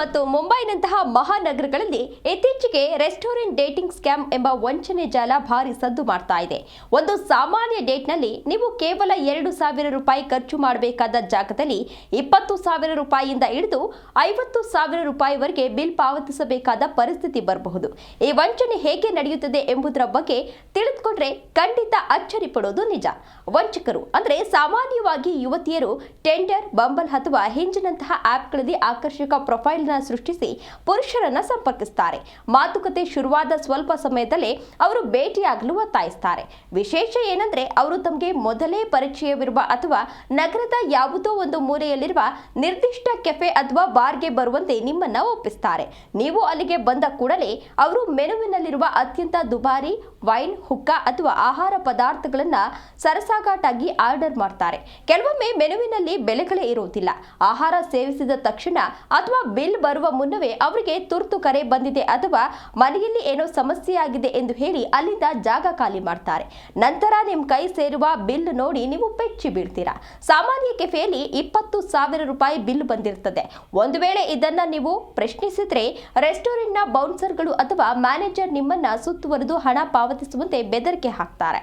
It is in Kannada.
ಮತ್ತು ಮುಂಬೈನಂತಹ ಮಹಾನಗರಗಳಲ್ಲಿ ಇತ್ತೀಚೆಗೆ ರೆಸ್ಟೋರೆಂಟ್ ಡೇಟಿಂಗ್ ಸ್ಕ್ಯಾಮ್ ಎಂಬ ವಂಚನೆ ಜಾಲ ಭಾರಿ ಸದ್ದು ಮಾಡ್ತಾ ಇದೆ. ಒಂದು ಸಾಮಾನ್ಯ ಡೇಟ್ನಲ್ಲಿ ನೀವು ಕೇವಲ 2,000 ರೂಪಾಯಿ ಖರ್ಚು ಮಾಡಬೇಕಾದ ಜಾಗದಲ್ಲಿ 20,000 ರೂಪಾಯಿಯಿಂದ ಹಿಡಿದು 50,000 ರೂಪಾಯಿವರೆಗೆ ಬಿಲ್ ಪಾವತಿಸಬೇಕಾದ ಪರಿಸ್ಥಿತಿ ಬರಬಹುದು. ಈ ವಂಚನೆ ಹೇಗೆ ನಡೆಯುತ್ತದೆ ಎಂಬುದರ ಬಗ್ಗೆ ತಿಳಿದುಕೊಂಡ್ರೆ ಖಂಡಿತ ಅಚ್ಚರಿ ಪಡೋದು ನಿಜ. ವಂಚಕರು ಅಂದ್ರೆ ಸಾಮಾನ್ಯವಾಗಿ ಯುವತಿಯರು ಟೆಂಡರ್, ಬಂಬಲ್ ಅಥವಾ ಹಿಂಜ್ನಂತಹ ಆಪ್ಗಳಲ್ಲಿ ಆಕರ್ಷಕ ಪ್ರೊಫೈಲ್ನ ಸೃಷ್ಟಿಸಿ ಪುರುಷರನ್ನ ಸಂಪರ್ಕಿಸುತ್ತಾರೆ. ಮಾತುಕತೆ ಶುರುವಾದ ಸ್ವಲ್ಪ ಸಮಯದಲ್ಲೇ ಅವರು ಭೇಟಿಯಾಗಲು ಒತ್ತಾಯಿಸುತ್ತಾರೆ. ವಿಶೇಷ ಏನಂದ್ರೆ ಅವರು ತಮಗೆ ಮೊದಲೇ ಪರಿಚಯವಿರುವ ಅಥವಾ ನಗರದ ಯಾವುದೋ ಒಂದು ಮೂಲೆಯಲ್ಲಿರುವ ನಿರ್ದಿಷ್ಟ ಕೆಫೆ ಅಥವಾ ಬಾರ್ಗೆ ಬರುವಂತೆ ನಿಮ್ಮನ್ನ ಒಪ್ಪಿಸುತ್ತಾರೆ. ನೀವು ಅಲ್ಲಿಗೆ ಬಂದ ಕೂಡಲೇ ಅವರು ಮೆನುವಿನಲ್ಲಿರುವ ಅತ್ಯಂತ ದುಬಾರಿ ವೈನ್, ಹುಕ್ಕಾ ಅಥವಾ ಆಹಾರ ಪದಾರ್ಥಗಳನ್ನ ಸರಸಾಗಾಟಾಗಿ ಆರ್ಡರ್ ಮಾಡ್ತಾರೆ. ಕೆಲವೊಮ್ಮೆ ಮೆನುವಿನಲ್ಲಿ ಬೆಲೆಗಳೇ ಇರುವುದಿಲ್ಲ. ಆಹಾರ ಸೇವಿಸಿದ ತಕ್ಷಣ ಅಥವಾ ಬಿಲ್ ಬರುವ ಮುನ್ನವೇ ಅವರಿಗೆ ತುರ್ತು ಕರೆ ಬಂದಿದೆ ಅಥವಾ ಮನೆಯಲ್ಲಿ ಏನೋ ಸಮಸ್ಯೆಯಾಗಿದೆ ಎಂದು ಹೇಳಿ ಅಲ್ಲಿಂದ ಜಾಗ ಖಾಲಿ ಮಾಡ್ತಾರೆ. ನಂತರ ನಿಮ್ಮ ಕೈ ಸೇರುವ ಬಿಲ್ ನೋಡಿ ನೀವು ಬೆಚ್ಚಿ ಬೀಳ್ತೀರಾ. ಸಾಮಾನ್ಯ ಕೆಫೆಯಲ್ಲಿ 20,000 ರೂಪಾಯಿ ಬಿಲ್ ಬಂದಿರುತ್ತದೆ. ಒಂದು ವೇಳೆ ಇದನ್ನ ನೀವು ಪ್ರಶ್ನಿಸಿದ್ರೆ ರೆಸ್ಟೋರೆಂಟ್ನ ಬೌನ್ಸರ್ಗಳು ಅಥವಾ ಮ್ಯಾನೇಜರ್ ನಿಮ್ಮನ್ನ ಸುತ್ತುವರೆದು ಹಣ ಪಾವತಿಸುವಂತೆ ಬೆದರಿಕೆ ಹಾಕ್ತಾರೆ.